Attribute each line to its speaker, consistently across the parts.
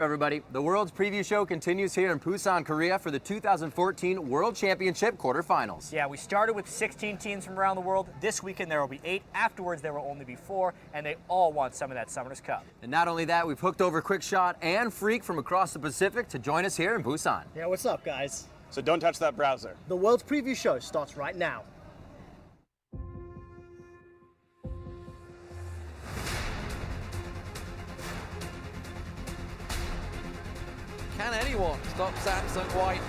Speaker 1: Everybody, the World's Preview Show continues here in Busan, Korea for the 2014 World Championship quarterfinals.
Speaker 2: Yeah, we started with 16 teams from around the world. This weekend there will be 8. Afterwards there will only be 4, and they all want some of that Summoners Cup.
Speaker 1: And not only that, we've hooked over Quickshot and Freak from across the Pacific to join us here in Busan.
Speaker 3: Yeah, what's up, guys?
Speaker 4: So don't touch that browser.
Speaker 3: The World's Preview Show starts right now.
Speaker 5: Can anyone stop Samsung White?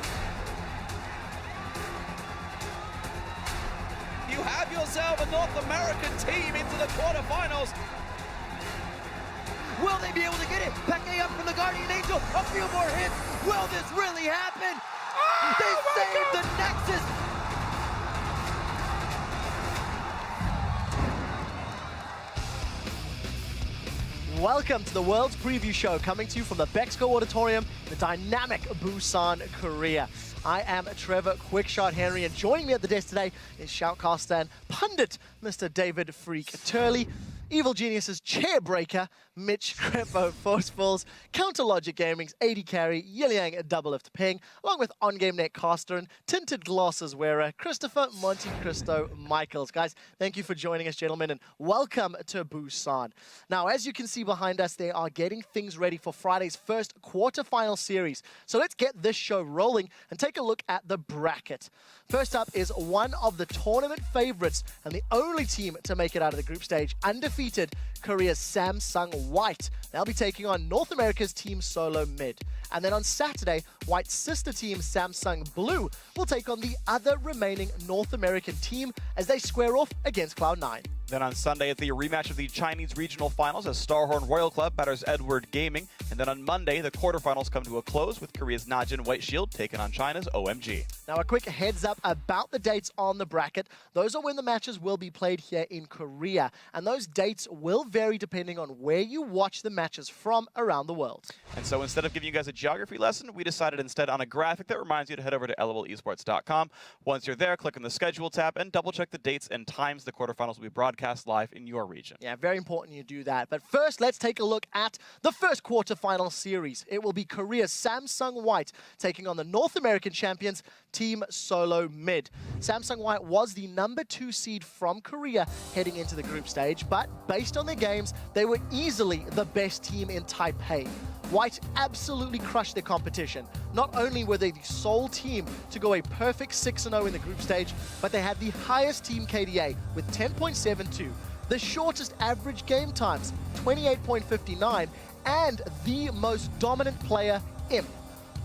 Speaker 5: You have yourself a North American team into the quarterfinals. Will they be able to get it? Peke up from the Guardian Angel. A few more hits. Will this really happen? They saved the Nexus.
Speaker 3: Welcome to the World's Preview Show, coming to you from the Bexco Auditorium in the dynamic Busan, Korea. I am Trevor Quickshot Henry, and joining me at the desk today is shoutcaster and pundit Mr. David Freak Turley, Evil Genius's Chairbreaker, Mitch Crepo Forcefuls, Counterlogic Gaming's AD Carry, Yiliang Doublelift Ping, along with On-Game Netcaster and Tinted Glasses wearer, Christopher Monte Cristo Michaels. Guys, thank you for joining us, gentlemen, and welcome to Busan. Now, as you can see behind us, they are getting things ready for Friday's first quarterfinal series. So let's get this show rolling and take a look at the bracket. First up is one of the tournament favorites and the only team to make it out of the group stage, undefeated, Korea's Samsung White. They'll be taking on North America's Team Solo Mid. And then on Saturday, White's sister team, Samsung Blue, will take on the other remaining North American team as they square off against Cloud9.
Speaker 6: Then on Sunday, it's the rematch of the Chinese regional finals as Starhorn Royal Club batters Edward Gaming. And then on Monday, the quarterfinals come to a close with Korea's Najin White Shield taking on China's OMG.
Speaker 3: Now, a quick heads up about the dates on the bracket. Those are when the matches will be played here in Korea. And those dates will vary depending on where you watch the matches from around the world.
Speaker 6: And so instead of giving you guys a geography lesson, we decided instead on a graphic that reminds you to head over to lolesports.com. Once you're there, click on the schedule tab and double check the dates and times the quarterfinals will be broadcast live in your region.
Speaker 3: Yeah, very important you do that. But first, let's take a look at the first quarterfinal series. It will be Korea's Samsung White taking on the North American champions, Team Solo Mid. Samsung White was the #2 seed from Korea heading into the group stage, but based on their games, they were easily the best team in Taipei. White absolutely crushed their competition. Not only were they the sole team to go a perfect 6-0 in the group stage, but they had the highest team KDA with 10.72, the shortest average game times, 28.59, and the most dominant player, Imp.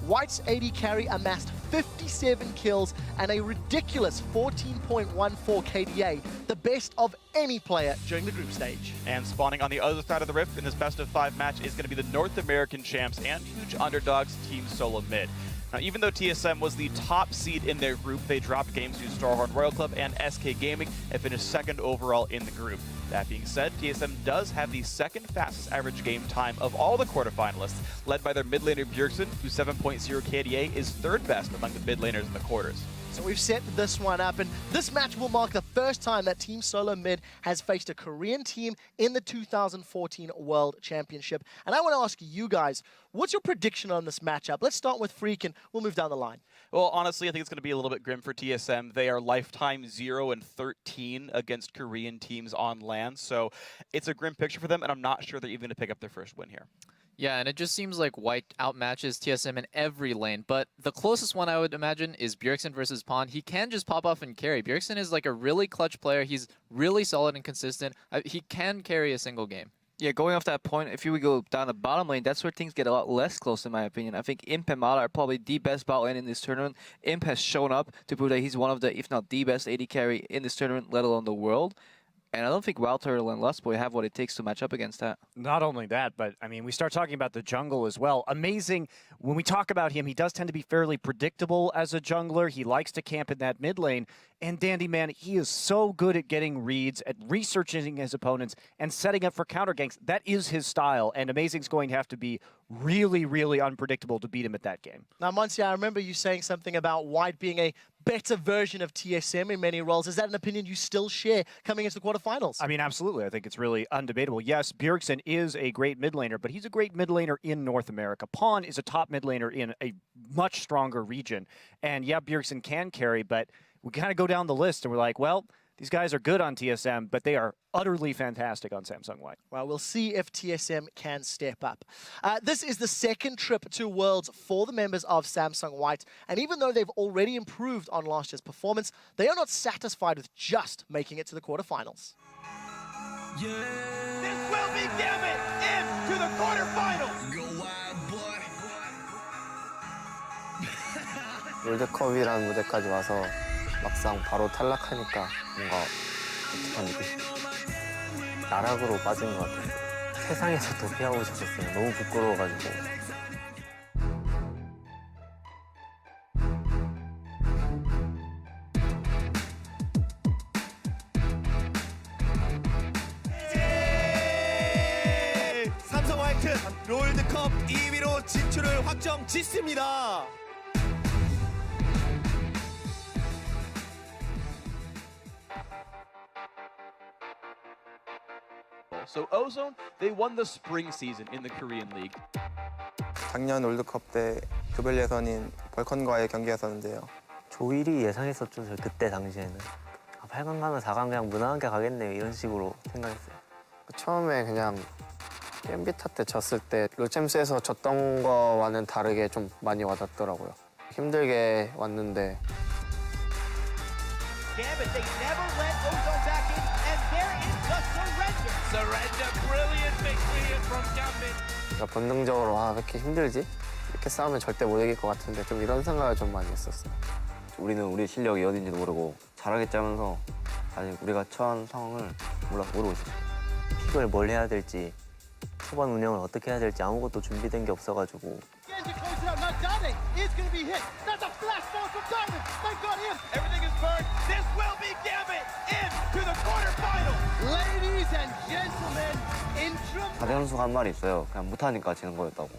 Speaker 3: White's AD carry amassed 57 kills and a ridiculous 14.14 KDA, the best of any player during the group stage.
Speaker 6: And spawning on the other side of the rift in this best-of-5 match is going to be the North American champs and huge underdogs, Team Solo Mid. Now, even though TSM was the top seed in their group, they dropped games to Starhorn Royal Club and SK Gaming and finished second overall in the group. That being said, TSM does have the second fastest average game time of all the quarterfinalists, led by their mid laner Bjergsen, whose 7.0 KDA is third best among the mid laners in the quarters.
Speaker 3: So we've set this one up, and this match will mark the first time that Team Solo Mid has faced a Korean team in the 2014 World Championship. And I want to ask you guys, what's your prediction on this matchup? Let's start with Freak, and we'll move down the line.
Speaker 6: Well, honestly, I think it's going to be a little bit grim for TSM. They are lifetime 0-13 against Korean teams on land, so it's a grim picture for them, and I'm not sure they're even going to pick up their first win here.
Speaker 7: Yeah, and it just seems like White outmatches TSM in every lane, but the closest one I would imagine is Bjergsen versus Pond. He can just pop off and carry. Bjergsen is like a really clutch player. He's really solid and consistent. He can carry a single game.
Speaker 8: Yeah, going off that point, if you go down the bottom lane, that's where things get a lot less close, in my opinion. I think Imp and Mala are probably the best bot lane in this tournament. Imp has shown up to prove that he's one of the, if not the best AD carry in this tournament, let alone the world. And I don't think Wild Turtle and Lustboy have what it takes to match up against that.
Speaker 2: Not only that, but I mean, we start talking about the jungle as well. Amazing. When we talk about him, he does tend to be fairly predictable as a jungler. He likes to camp in that mid lane.
Speaker 4: And Dandy, man, he is so good at getting reads, at researching his opponents, and setting up for counter ganks. That is his style, and Amazing's going to have to be really, really unpredictable to beat him at that game.
Speaker 3: Now, Monty, I remember you saying something about White being a better version of TSM in many roles. Is that an opinion you still share coming into the quarterfinals?
Speaker 4: I mean, absolutely. I think it's really undebatable. Yes, Bjergsen is a great mid laner, but he's a great mid laner in North America. Pawn is a top mid laner in a much stronger region. And yeah, Bjergsen can carry, but we kind of go down the list and we're like, well, these guys are good on TSM, but they are utterly fantastic on Samsung White.
Speaker 3: Well, we'll see if TSM can step up. This is the second trip to Worlds for the members of Samsung White, and even though they've already improved on last year's performance, they are not satisfied with just making it to the quarterfinals.
Speaker 5: This will be Gambit into the quarterfinals.
Speaker 9: Go wild, boy.
Speaker 10: 롤드컵이라는 무대까지 와서 막상 바로 탈락하니까 뭔가 어떡한 느낌? 나락으로 빠진 것 같아요. 세상에서 더 피하고 싶었어요. 너무 부끄러워가지고.
Speaker 5: 삼성 화이트 롤드컵 2위로 진출을 확정 짓습니다.
Speaker 6: So Ozone, they won the spring season in the Korean League.
Speaker 10: 작년 롤드컵 때 조별 예선인 벌컨과의 경기였었는데요. 조일이 예상했었죠, 저 그때 당시에는. 8강 가면 4강 그냥 무난하게 가겠네요, 이런 식으로 생각했어요. 처음에 그냥 겜비타 때 졌을 때 롤챔스에서 졌던 거와는 다르게 좀 많이 와닿더라고요. 힘들게 왔는데
Speaker 5: Gambit, they never let Ozone back in, and there is the surrender.
Speaker 9: Surrender, brilliant victory here from Gambit.
Speaker 10: 본능적으로 왜 이렇게 힘들지? 이렇게 싸우면 절대 못 이길 것 같은데 좀 이런 생각을 좀 많이 했었어요. 우리는 우리 실력이 어딘지도 모르고 잘하겠지 하면서 아직 우리가 처한 상황을 모르고 있어요. 픽을 뭘 해야 될지, 초반 운영을 어떻게 해야 될지 아무것도 준비된 게 없어가지고.
Speaker 5: Everything is burned. This will be Gambit into the quarterfinals. Ladies and gentlemen,
Speaker 10: 다대 선수가 한 말이 있어요. 그냥 못하니까 지는 거였다고.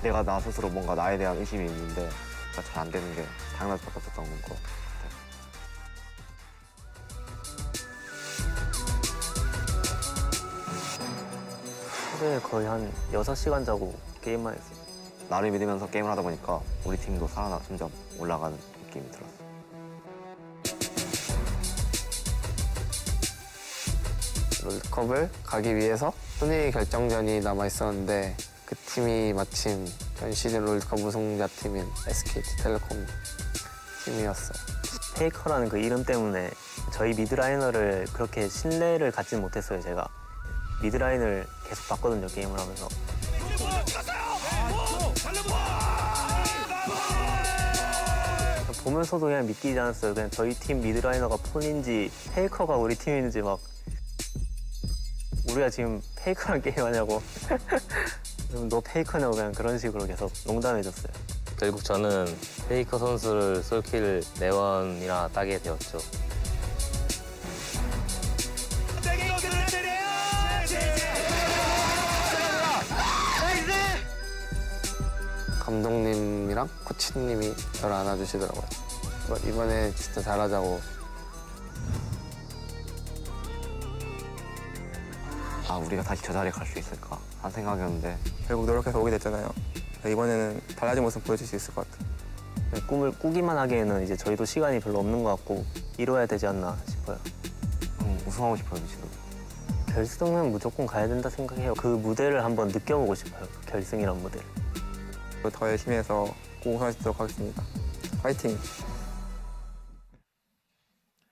Speaker 10: 내가 나 스스로 뭔가 나에 대한 의심이 있는데 잘 안 되는 게 당연할 수밖에 없었던 것 같아요. 하루에 거의 한 6시간 자고 게임만 했어요. 나를 믿으면서 게임을 하다 보니까 우리 팀도 점점 올라가는 느낌이 들었어요. 롤드컵을 가기 위해서 순위 결정전이 남아있었는데 그 팀이 마침 전 시즌 롤드컵 우승자 팀인 SK텔레콤 팀이었어요. 페이커라는 그 이름 때문에 저희 미드라이너를 그렇게 신뢰를 갖지 못했어요, 제가. 미드라인을 계속 봤거든요, 게임을 하면서. 보면서도 그냥 믿기지 않았어요. 그냥 저희 팀 미드라이너가 폰인지 페이커가 우리 팀인지 막 우리가 지금 페이커랑 게임하냐고 너 페이커냐고 그냥 그런 식으로 계속 농담해줬어요. 결국 저는 페이커 선수를 솔킬 네원이나 따게 되었죠. 감독님이랑 코치님이 저를 안아주시더라고요. 이번에 진짜 잘하자고. 아, 우리가 다시 저 자리에 갈 수 있을까 하는 생각이었는데 결국 노력해서 오게 됐잖아요. 이번에는 달라진 모습 보여줄 수 있을 것 같아요. 꿈을 꾸기만 하기에는 이제 저희도 시간이 별로 없는 것 같고 이뤄야 되지 않나 싶어요. 우승하고 싶어요, 지금. 결승은 무조건 가야 된다 생각해요. 그 무대를 한번 느껴보고 싶어요, 그 결승이란 무대를. 더 열심히 해서 꼭 우승할 수 있도록 하겠습니다. 파이팅!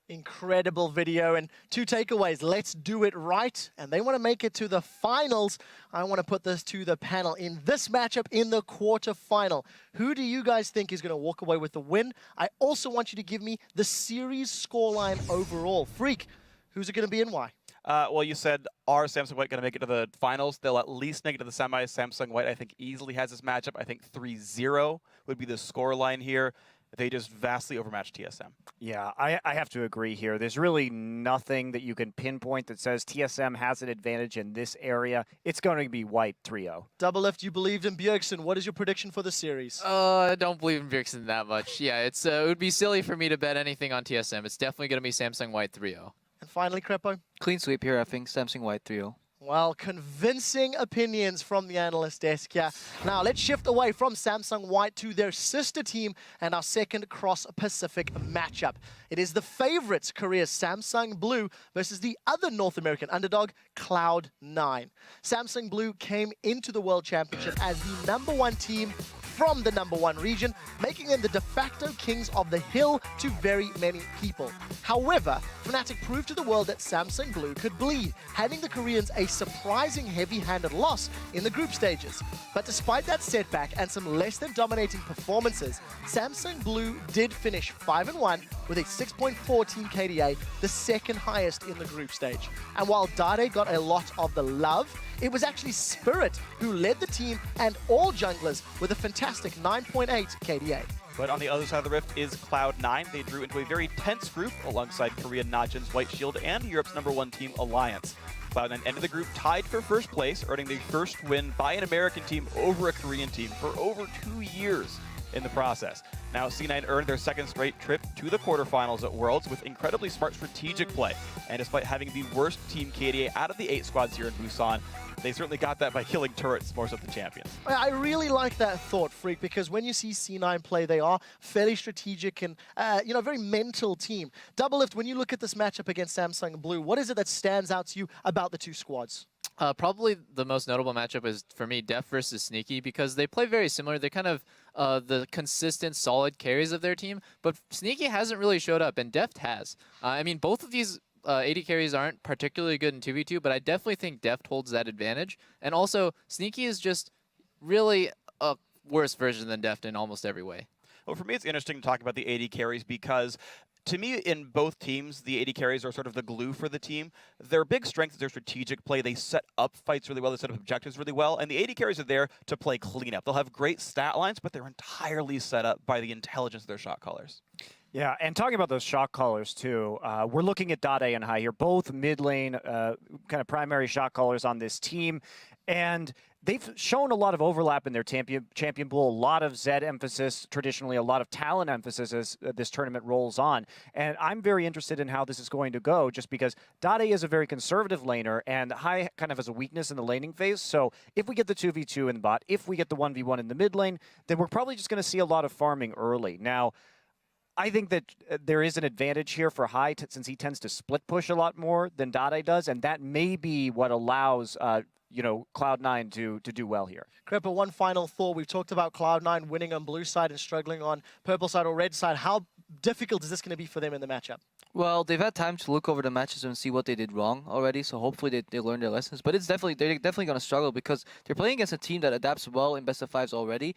Speaker 3: Incredible video and 2 takeaways. Let's do it right. And they want to make it to the finals. I want to put this to the panel. In this matchup, in the quarterfinal, who do you guys think is going to walk away with the win? I also want you to give me the series scoreline overall. Freak, who's it going to be and why?
Speaker 6: Well, you said, are Samsung White going to make it to the finals? They'll at least make it to the semis. Samsung White, I think, easily has this matchup. I think 3-0 would be the scoreline here. they just vastly overmatched TSM.
Speaker 4: Yeah, I have to agree here. There's really nothing that you can pinpoint that says TSM has an advantage in this area. It's going to be white 3-0.
Speaker 3: Double Lift, you believed in Bjergsen. What is your prediction for the series?
Speaker 7: I don't believe in Bjergsen that much. Yeah, it would be silly for me to bet anything on TSM. It's definitely going to be Samsung white 3-0.
Speaker 3: And finally, Crepo?
Speaker 8: Clean sweep here, I think. Samsung white 3-0.
Speaker 3: Well, convincing opinions from the analyst desk here. Now, let's shift away from Samsung White to their sister team and our second cross-Pacific matchup. It is the favorites, Korea's Samsung Blue versus the other North American underdog, Cloud9. Samsung Blue came into the World Championship as the #1 team from the #1 region, making them the de facto kings of the hill to very many people. However, Fnatic proved to the world that Samsung Blue could bleed, handing the Koreans a surprising heavy-handed loss in the group stages. But despite that setback and some less than dominating performances, Samsung Blue did finish 5-1 with a 6.4 team KDA, the second highest in the group stage. And while Dade got a lot of the love, it was actually Spirit who led the team and all junglers with a fantastic 9.8 KDA.
Speaker 6: But on the other side of the rift is Cloud9. They drew into a very tense group alongside Korean Najin's White Shield and Europe's #1 team, Alliance. Cloud9 ended the group tied for first place, earning the first win by an American team over a Korean team for over 2 years in the process. Now, C9 earned their second straight trip to the quarterfinals at Worlds with incredibly smart strategic play. And despite having the worst team KDA out of the 8 squads here in Busan, they certainly got that by killing turrets more so than the champions.
Speaker 3: I really like that thought, Freak, because when you see C9 play, they are fairly strategic and, very mental team. Double Lift, when you look at this matchup against Samsung Blue, what is it that stands out to you about the two squads?
Speaker 7: Probably the most notable matchup is, for me, Deft versus Sneaky, because they play very similar. They're kind of the consistent, solid carries of their team, but Sneaky hasn't really showed up, and Deft has. I mean, both of these AD carries aren't particularly good in 2v2, but I definitely think Deft holds that advantage. And also, Sneaky is just really a worse version than Deft in almost every way.
Speaker 6: Well, for me, it's interesting to talk about the AD carries because to me, in both teams, the AD carries are sort of the glue for the team. Their big strength is their strategic play. They set up fights really well. They set up objectives really well. And the AD carries are there to play cleanup. They'll have great stat lines, but they're entirely set up by the intelligence of their shot callers.
Speaker 4: Yeah, and talking about those shot callers too, we're looking at Dade and Hai here, both mid lane kind of primary shot callers on this team. And they've shown a lot of overlap in their champion pool, a lot of Zed emphasis, traditionally a lot of talent emphasis as this tournament rolls on. And I'm very interested in how this is going to go just because Dade is a very conservative laner and Hai kind of has a weakness in the laning phase. So if we get the 2v2 in the bot, if we get the 1v1 in the mid lane, then we're probably just going to see a lot of farming early. Now, I think that there is an advantage here for Hai since he tends to split push a lot more than Dade does, and that may be what allows Cloud9 to do well here.
Speaker 3: Crepa, one final thought. We've talked about Cloud9 winning on blue side and struggling on purple side or red side. How difficult is this going to be for them in the matchup?
Speaker 8: Well, they've had time to look over the matches and see what they did wrong already, so hopefully they learned their lessons. But they're definitely going to struggle because they're playing against a team that adapts well in best of fives already,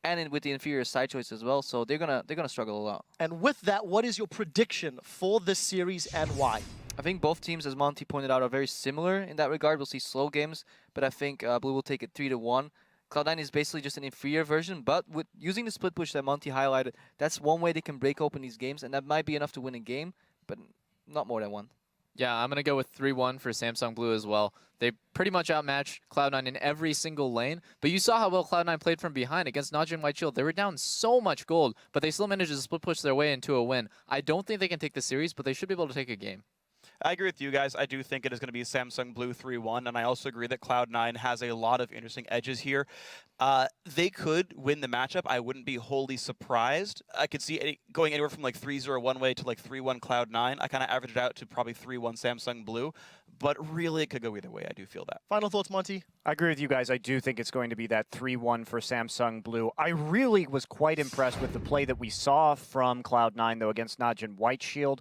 Speaker 8: and with the inferior side choice as well, so they're gonna struggle a lot.
Speaker 3: And with that, what is your prediction for this series and why?
Speaker 8: I think both teams, as Monty pointed out, are very similar in that regard. We'll see slow games, but I think Blue will take it 3-1. Cloud9 is basically just an inferior version, but with using the split push that Monty highlighted, that's one way they can break open these games, and that might be enough to win a game, but not more than one.
Speaker 7: Yeah, I'm going to go with 3-1 for Samsung Blue as well. They pretty much outmatched Cloud9 in every single lane, but you saw how well Cloud9 played from behind against Najin White Shield. They were down so much gold, but they still managed to split push their way into a win. I don't think they can take the series, but they should be able to take a game.
Speaker 6: I agree with you guys. I do think it is going to be Samsung Blue 3-1, and I also agree that Cloud9 has a lot of interesting edges here. They could win the matchup. I wouldn't be wholly surprised. I could see going anywhere from like 3-0 one way to like 3-1 Cloud9. I kind of averaged it out to probably 3-1 Samsung Blue, but really it could go either way. I do feel that.
Speaker 3: Final thoughts, Monty?
Speaker 4: I agree with you guys. I do think it's going to be that 3-1 for Samsung Blue. I really was quite impressed with the play that we saw from Cloud9, though, against Najin White Shield.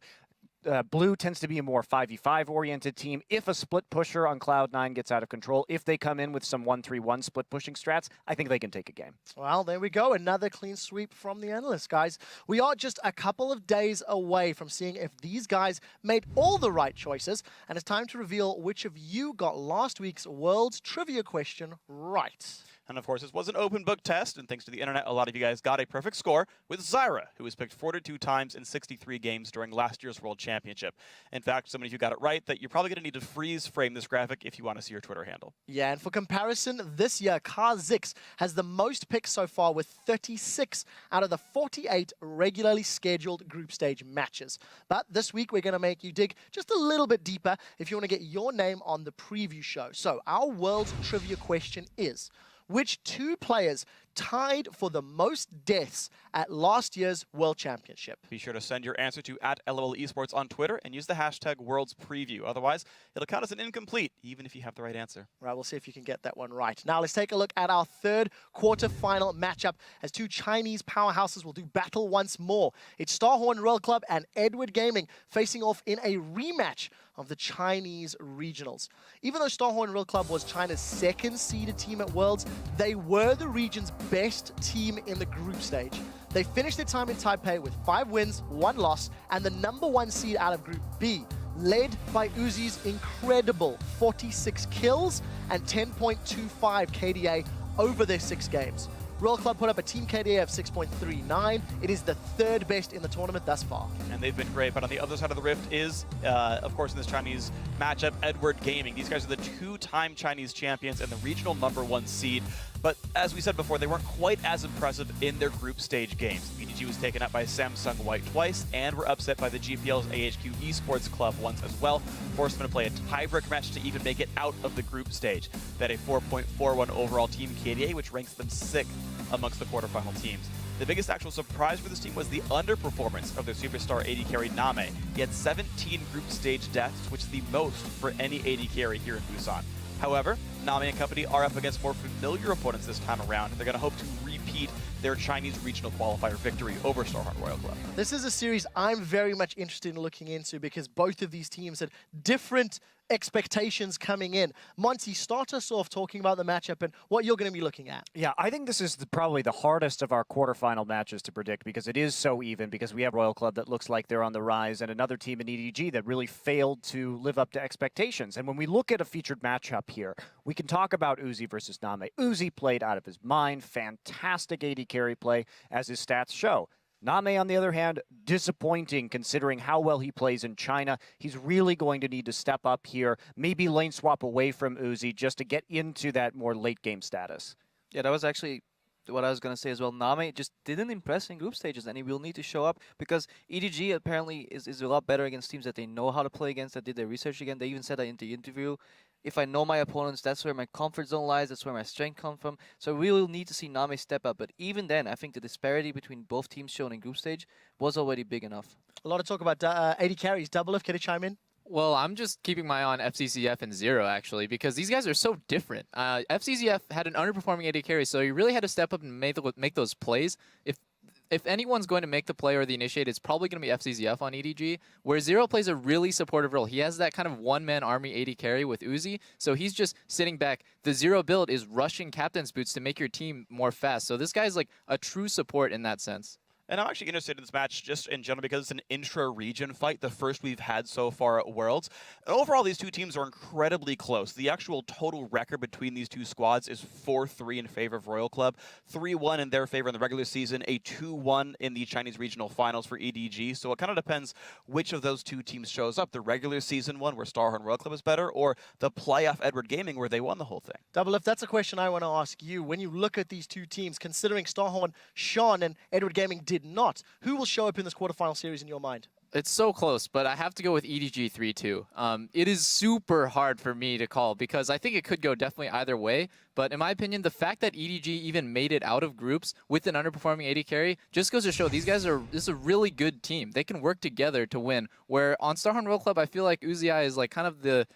Speaker 4: Blue tends to be a more 5v5 oriented team. If a split pusher on Cloud9 gets out of control, if they come in with some 1-3-1 split pushing strats, I think they can take a game.
Speaker 3: Well, there we go. Another clean sweep from the analysts, guys. We are just a couple of days away from seeing if these guys made all the right choices, and it's time to reveal which of you got last week's World's Trivia question right.
Speaker 6: And of course, this was an open book test, and thanks to the internet, a lot of you guys got a perfect score with Zyra, who was picked 42 times in 63 games during last year's World Championship. In fact, so many of you got it right that you're probably going to need to freeze frame this graphic if you want to see your Twitter handle.
Speaker 3: Yeah, and for comparison, this year, Kazix has the most picks so far with 36 out of the 48 regularly scheduled group stage matches. But this week, we're going to make you dig just a little bit deeper if you want to get your name on the preview show. So our world's trivia question is, which two players tied for the most deaths at last year's World Championship?
Speaker 6: Be sure to send your answer to @LOLesports on Twitter and use the hashtag #WorldsPreview. Otherwise, it'll count as an incomplete, even if you have the right answer.
Speaker 3: Right, we'll see if you can get that one right. Now, let's take a look at our third quarterfinal matchup as two Chinese powerhouses will do battle once more. It's Starhorn Royal Club and Edward Gaming facing off in a rematch of the Chinese regionals. Even though Starhorn Royal Club was China's second seeded team at Worlds, they were the region's best team in the group stage. They finished their time in Taipei with 5 wins, 1 loss, and the #1 seed out of Group B, led by Uzi's incredible 46 kills and 10.25 KDA over their 6 games. Royal Club put up a team KDA of 6.39. It is the 3rd best in the tournament thus far.
Speaker 6: And they've been great, but on the other side of the rift is, of course, in this Chinese matchup, Edward Gaming. These guys are the 2-time Chinese champions and the regional #1 seed. But as we said before, they weren't quite as impressive in their group stage games. VDG was taken out by Samsung White twice and were upset by the GPL's AHQ Esports Club once as well, forced them to play a tiebreak match to even make it out of the group stage. They had a 4.41 overall team KDA, which ranks them 6th amongst the quarterfinal teams. The biggest actual surprise for this team was the underperformance of their superstar AD carry Name. He had 17 group stage deaths, which is the most for any AD carry here in Busan. However, Name and company are up against more familiar opponents this time around. They're going to hope to repeat their Chinese regional qualifier victory over Starhorn Royal Club.
Speaker 3: This is a series I'm very much interested in looking into because both of these teams had different expectations coming in. Monty, start us off talking about the matchup and what you're going to be looking at.
Speaker 4: Yeah, I think this is probably the hardest of our quarterfinal matches to predict because it is so even, because we have Royal Club that looks like they're on the rise and another team in EDG that really failed to live up to expectations. And when we look at a featured matchup here, we can talk about Uzi versus Name. Uzi played out of his mind, fantastic AD carry play, as his stats show. Name, on the other hand, disappointing considering how well he plays in China. He's really going to need to step up here, maybe lane swap away from Uzi just to get into that more late game status.
Speaker 8: Yeah, that was actually what I was going to say as well. Name just didn't impress in group stages, and he will need to show up because EDG apparently is a lot better against teams that they know how to play against, that did their research again. They even said that in the interview. If I know my opponents, that's where my comfort zone lies, that's where my strength comes from. So we will need to see Name step up. But even then, I think the disparity between both teams shown in group stage was already big enough.
Speaker 3: A lot of talk about AD carries. Double F, can you chime in?
Speaker 7: Well, I'm just keeping my eye on FCCF and Zero, actually, because these guys are so different. FCCF had an underperforming AD carry, so he really had to step up and make those plays. If anyone's going to make the play or the initiate, it's probably going to be FCZF on EDG, where Zero plays a really supportive role. He has that kind of one-man army AD carry with Uzi, so he's just sitting back. The Zero build is rushing Captain's Boots to make your team more fast, so this guy's like a true support in that sense.
Speaker 6: And I'm actually interested in this match just in general because it's an intra-region fight, the first we've had so far at Worlds. And overall, these two teams are incredibly close. The actual total record between these two squads is 4-3 in favor of Royal Club, 3-1 in their favor in the regular season, a 2-1 in the Chinese regional finals for EDG. So it kind of depends which of those two teams shows up, the regular season one where Starhorn Royal Club is better, or the playoff Edward Gaming where they won the whole thing.
Speaker 3: Double F, that's a question I want to ask you. When you look at these two teams, considering Starhorn shone and Edward Gaming did not, who will show up in this quarterfinal series in your mind?
Speaker 7: It's so close, but I have to go with EDG 3-2. It is super hard for me to call because I think it could go definitely either way. But in my opinion, the fact that EDG even made it out of groups with an underperforming AD carry just goes to show this is a really good team. They can work together to win. Where on Starhorn Royal Club, I feel like Uzi is like kind of the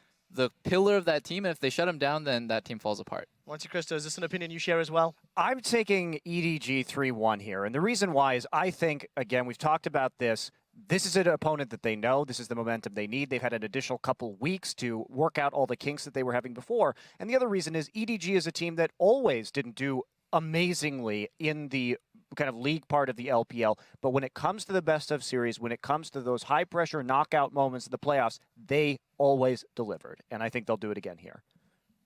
Speaker 7: pillar of that team, and if they shut him down, then that team falls apart.
Speaker 3: Monte Cristo, is this an opinion you share as well?
Speaker 4: I'm taking EDG 3-1 here, and the reason why is I think, again, we've talked about this. This is an opponent that they know. This is the momentum they need. They've had an additional couple weeks to work out all the kinks that they were having before. And the other reason is EDG is a team that always didn't do amazingly in the kind of league part of the LPL. But when it comes to the best of series, when it comes to those high pressure knockout moments in the playoffs, they always delivered. And I think they'll do it again here.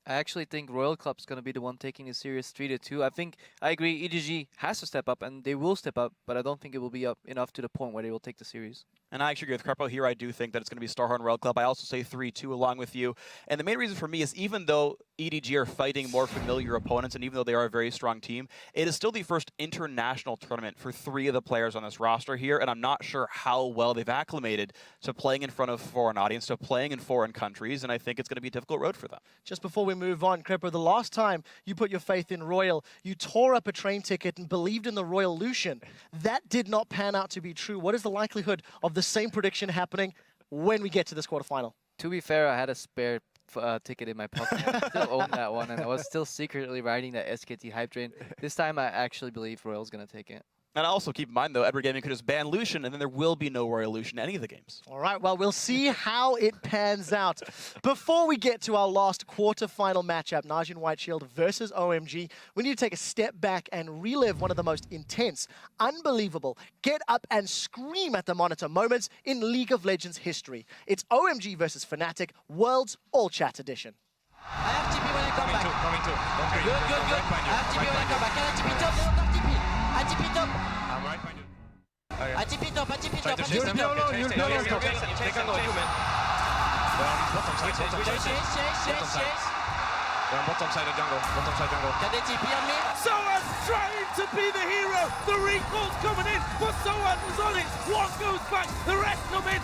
Speaker 8: I actually think Royal Club's going to be the one taking the series 3-2. I agree EDG has to step up, and they will step up, but I don't think it will be up enough to the point where they will take the series.
Speaker 6: And I actually agree with Carpo here. I do think that it's going to be Starhorn Royal Club. I also say 3-2 along with you. And the main reason for me is even though EDG are fighting more familiar opponents, and even though they are a very strong team, it is still the first international tournament for 3 of the players on this roster here, and I'm not sure how well they've acclimated to playing in front of foreign audience, to playing in foreign countries, and I think it's going to be a difficult road for them.
Speaker 3: Just before we move on, Crepo, the last time you put your faith in Royal, you tore up a train ticket and believed in the Royal Lucian. That did not pan out to be true. What is the likelihood of the same prediction happening when we get to this quarterfinal?
Speaker 8: To be fair, I had a spare ticket in my pocket. I still own that one, and I was still secretly riding that SKT hype train. This time, I actually believe Royal's going to take it.
Speaker 6: And also keep in mind, though, Edward Gaming could just ban Lucian, and then there will be no Royal Lucian in any of the games.
Speaker 3: All right, well, we'll see how it pans out. Before we get to our last quarterfinal matchup, Najin White Shield versus OMG, we need to take a step back and relive one of the most intense, unbelievable, get up and scream at the monitor moments in League of Legends history. It's OMG versus Fnatic, World's All Chat Edition.
Speaker 5: I have TP when I come back. Coming too. Good. I have TP when I come back. Can I TP top? They don't have TP. I TP top.
Speaker 9: I'm right behind you.
Speaker 5: I TP top. I TP top.
Speaker 9: Chase them. Take a look, human.
Speaker 5: Chase.
Speaker 9: They're on bottom side of jungle. Bottom side jungle.
Speaker 5: Can they TP on me?
Speaker 9: Soan's trying to be the hero. The recall's coming in, but Soan was on it. One goes back, the rest come in.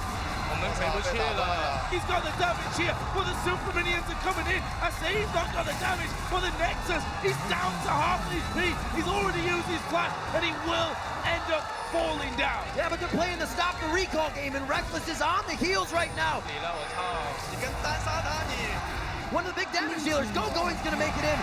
Speaker 9: He's got the damage here, but the super minions are coming in. I say he's not got the damage, but the Nexus, he's down to half HP. He's already used his flash, and he will end up falling down.
Speaker 5: Yeah, but they're playing the stop the recall game, and Reckless is on the heels right now. One of the big damage dealers, Gogoing's gonna make it in.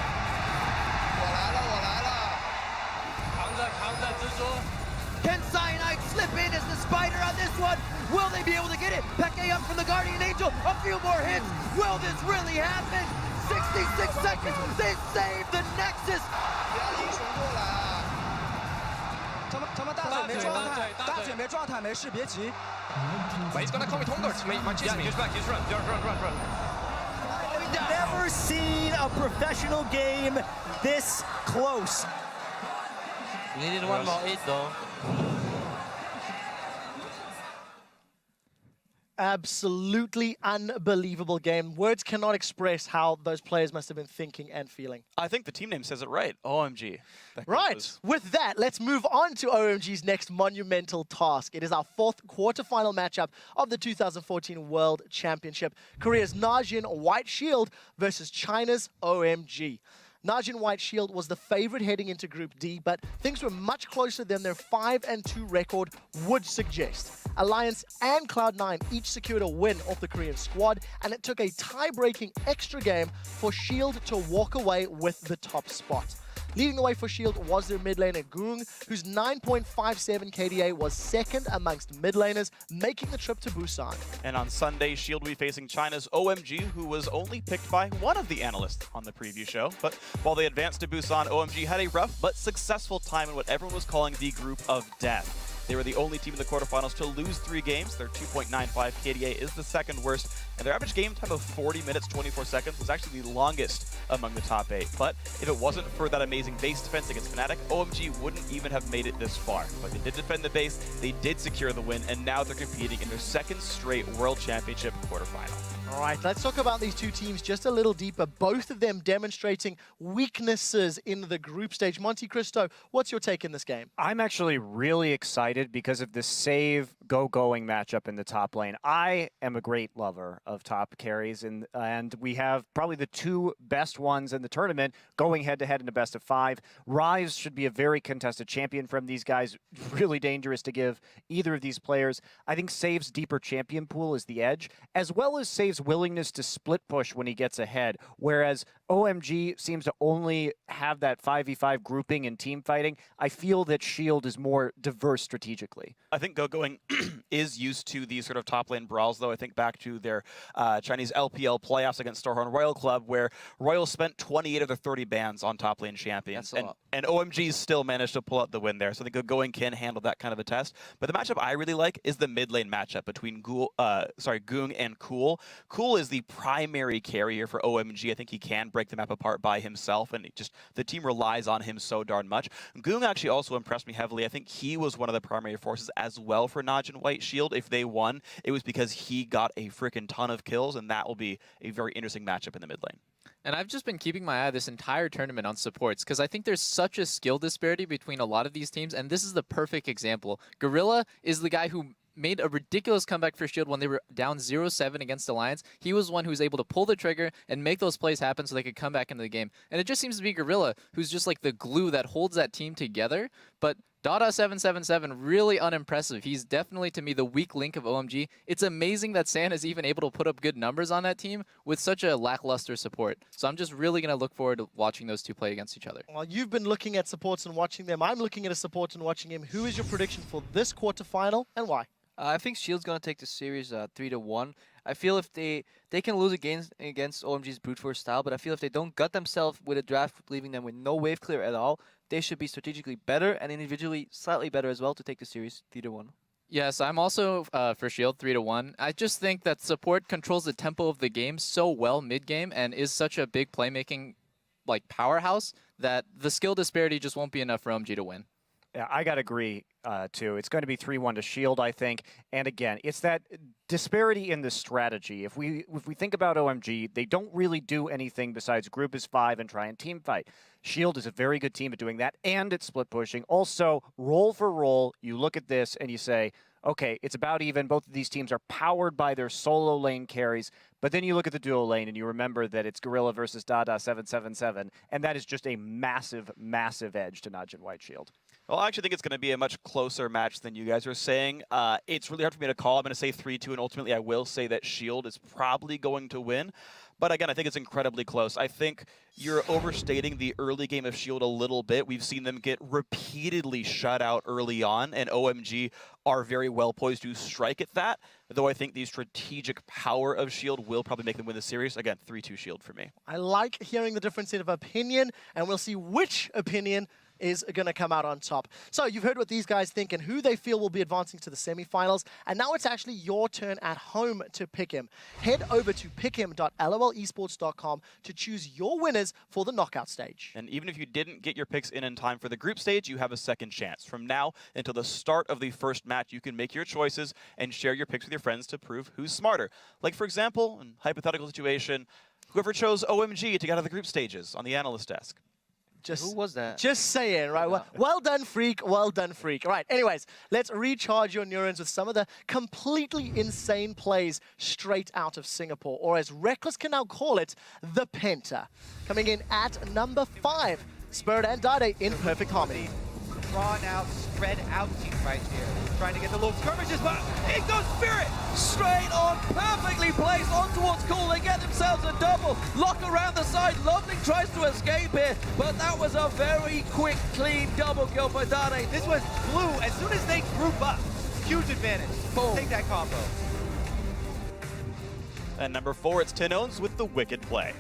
Speaker 5: Can Cyanide slip in as the spider on this one? Will they be able to get it? Peke up from the Guardian Angel. A few more hits. Will this really happen? 66 seconds. They save the Nexus.
Speaker 11: 他们大嘴没状态，大嘴没状态，没事，别急。But he's gonna call me Tongo. Yeah, just run.
Speaker 3: I've never seen a professional game this close.
Speaker 5: You needed one more hit though.
Speaker 3: Absolutely unbelievable game. Words cannot express how those players must have been thinking and feeling.
Speaker 6: I think the team name says it right, OMG.
Speaker 3: Right. With that, let's move on to OMG's next monumental task. It is our 4th quarterfinal matchup of the 2014 World Championship. Korea's Najin White Shield versus China's OMG. Najin White Shield was the favorite heading into Group D, but things were much closer than their 5-2 record would suggest. Alliance and Cloud9 each secured a win off the Korean squad, and it took a tie-breaking extra game for Shield to walk away with the top spot. Leading the way for Shield was their mid laner Goong, whose 9.57 KDA was second amongst mid laners, making the trip to Busan.
Speaker 6: And on Sunday, Shield will be facing China's OMG, who was only picked by one of the analysts on the preview show. But while they advanced to Busan, OMG had a rough but successful time in what everyone was calling the Group of Death. They were the only team in the quarterfinals to lose 3 games. Their 2.95 KDA is the second worst, and their average game time of 40 minutes, 24 seconds was actually the longest among the top 8. But if it wasn't for that amazing base defense against Fnatic, OMG wouldn't even have made it this far. But they did defend the base, they did secure the win, and now they're competing in their 2nd straight World Championship quarterfinal.
Speaker 3: All right, let's talk about these two teams just a little deeper. Both of them demonstrating weaknesses in the group stage. Monte Cristo, what's your take in this game?
Speaker 4: I'm actually really excited because of the save going matchup in the top lane. I am a great lover of top carries, and we have probably the 2 best ones in the tournament going head-to-head in a best of 5. Ryze should be a very contested champion from these guys. Really dangerous to give either of these players. I think Save's deeper champion pool is the edge, as well as Save's willingness to split push when he gets ahead, whereas OMG seems to only have that 5v5 grouping and team fighting. I feel that Shield is more diverse strategically. strategically.
Speaker 6: I think Going is used to these sort of top lane brawls, though. I think back to their Chinese LPL playoffs against Starhorn Royal Club, where Royal spent 28 of their 30 bans on top lane champions.
Speaker 8: That's a lot.
Speaker 6: And OMG still managed to pull out the win there. So I think Going can handle that kind of a test. But the matchup I really like is the mid lane matchup between Goong and Cool. Cool is the primary carrier for OMG. I think he can break the map apart by himself, and the team relies on him so darn much. Goong actually also impressed me heavily. I think he was one of the primary forces as well for Naj and White Shield. If they won, it was because he got a freaking ton of kills, and that will be a very interesting matchup in the mid lane.
Speaker 7: And I've just been keeping my eye this entire tournament on supports because I think there's such a skill disparity between a lot of these teams, and this is the perfect example. Gorilla is the guy who made a ridiculous comeback for Shield when they were down 0-7 against Alliance. He was one who was able to pull the trigger and make those plays happen so they could come back into the game. And it just seems to be Gorilla who's just like the glue that holds that team together. But Dada777, really unimpressive. He's definitely, to me, the weak link of OMG. It's amazing that San is even able to put up good numbers on that team with such a lackluster support. So I'm just really going to look forward to watching those two play against each other.
Speaker 3: Well, you've been looking at supports and watching them. I'm looking at a support and watching him. Who is your prediction for this quarterfinal and why?
Speaker 8: I think Shield's going to take the series 3-1. I feel if they can lose against OMG's brute force style, but I feel if they don't gut themselves with a draft, leaving them with no wave clear at all, they should be strategically better and individually slightly better as well to take the series 3-1.
Speaker 7: Yes, I'm also for Shield 3-1. I just think that support controls the tempo of the game so well mid-game and is such a big playmaking powerhouse that the skill disparity just won't be enough for OMG to win.
Speaker 4: Yeah, I got to agree, too. It's going to be 3-1 to Shield, I think. And again, it's that disparity in the strategy. If we think about OMG, they don't really do anything besides group as 5 and try and team fight. Shield is a very good team at doing that, and it's split pushing. Also, role for role, you look at this and you say, okay, it's about even. Both of these teams are powered by their solo lane carries. But then you look at the duo lane and you remember that it's Gorilla versus Dada777, and that is just a massive, massive edge to Naj and White Shield.
Speaker 6: Well, I actually think it's going to be a much closer match than you guys are saying. It's really hard for me to call. I'm going to say 3-2, and ultimately I will say that Shield is probably going to win. But again, I think it's incredibly close. I think you're overstating the early game of Shield a little bit. We've seen them get repeatedly shut out early on, and OMG are very well poised to strike at that, though I think the strategic power of Shield will probably make them win the series. Again, 3-2 Shield for me.
Speaker 3: I like hearing the difference of opinion, and we'll see which opinion is going to come out on top. So you've heard what these guys think and who they feel will be advancing to the semifinals. And now it's actually your turn at home to pick him. Head over to pickhim.lolesports.com to choose your winners for the knockout stage.
Speaker 6: And even if you didn't get your picks in time for the group stage, you have a second chance. From now until the start of the first match, you can make your choices and share your picks with your friends to prove who's smarter. Like, for example, in a hypothetical situation, whoever chose OMG to get out of the group stages on the analyst desk.
Speaker 8: Who was that?
Speaker 3: Just saying, right? Well done, Freak. Well done, Freak. All right, anyways, let's recharge your neurons with some of the completely insane plays straight out of Singapore, or as Reckless can now call it, the Penta. Coming in at number 5, Spirit and Dade in perfect harmony.
Speaker 5: Drawn out, spread out team right here. Trying to get the little skirmishes, but in goes Spirit! Straight on, perfectly placed on towards Cool. They get themselves a double. Lock around the side. Lovely tries to escape here, but that was a very quick, clean double kill for Dade. This was blue. As soon as they group up, huge advantage. Boom. Take that combo.
Speaker 6: And number 4, it's Tinones with the wicked play.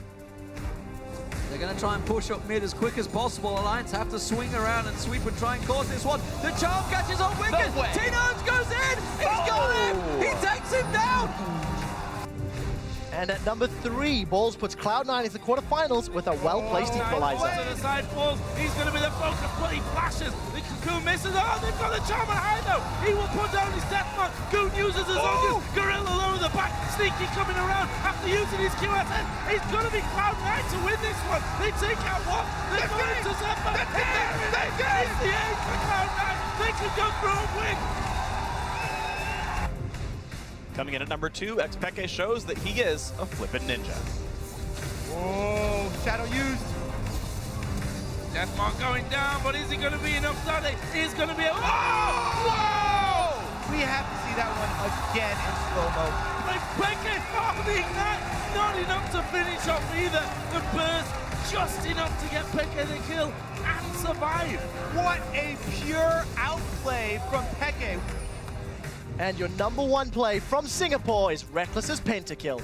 Speaker 5: They're going to try and push up mid as quick as possible. Alliance have to swing around and sweep and try and cause this one. The charm catches on Wicked. Tinones goes in. He's got him. He takes him down.
Speaker 3: And at number 3, Balls puts Cloud9 into the quarterfinals with a well-placed equalizer.
Speaker 9: To the side falls. He's going to be the focus, but he flashes. The Cocoon misses. Oh, they've got the charm on high though. He will put down his death mark. Goon uses his own. Gorilla low in the back. Sneaky coming around after using his QSS. He's going to be Cloud9 to win this one. They take out one. They're going to Zephyr. It's the aim for Cloud9. They could go through and win.
Speaker 6: Coming in at number 2, Xpeke shows that he is a flippin' ninja.
Speaker 9: Oh, shadow used. Deathmark going down, but is it going to be enough? Dade is going to be a... Whoa!
Speaker 5: We have to see that one again in slow-mo.
Speaker 9: Rex Beckett. Oh, the ignite. Not enough to finish off either. The burst just enough to get Peke the kill and survive.
Speaker 2: What a pure outplay from Peke.
Speaker 3: And your #1 play from Singapore is Reckless's pentakill.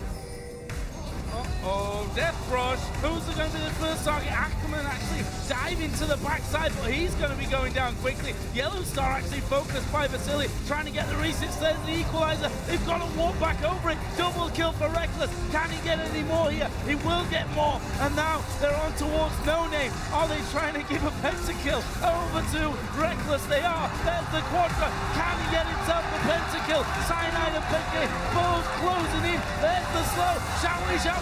Speaker 9: Oh, Death Rush. Who's going to be the first target? Ackerman actually diving to the backside, but he's going to be going down quickly. Yellow Star actually focused by Vasily, trying to get the reset. There's the equalizer. They've got to walk back over it. Double kill for Reckless. Can he get any more here? He will get more. And now they're on towards No Name. Are they trying to give a pentakill over to Reckless? They are. There's the Quadra. Can he get himself the pentakill? Cyanide and Peke both closing in. There's the slow. Shout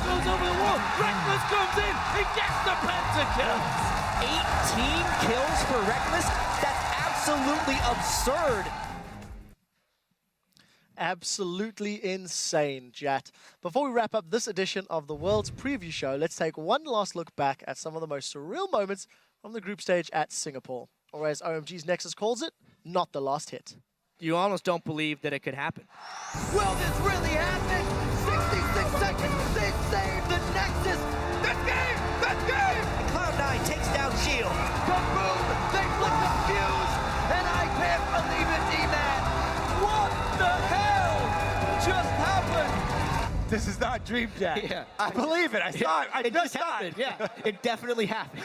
Speaker 9: goes over the wall. Reckless comes in. He gets the pentakill.
Speaker 2: 18 kills for Reckless? That's absolutely absurd.
Speaker 3: Absolutely insane, Jat. Before we wrap up this edition of the World's Preview Show, let's take one last look back at some of the most surreal moments from the group stage at Singapore. Or as OMG's Nexus calls it, not the last hit.
Speaker 2: You almost don't believe that it could happen.
Speaker 5: Will this really happen? 66 seconds, they save the Nexus. That's game! That's game!
Speaker 2: Cloud9 takes down Shield.
Speaker 5: Kaboom! They flick the fuse, and I can't believe it, D-Man. What the hell just happened?
Speaker 2: This is not Dream Jack.
Speaker 11: Yeah.
Speaker 2: I believe it. I saw it. I
Speaker 11: It
Speaker 2: just
Speaker 11: just happened. Yeah, it definitely happened.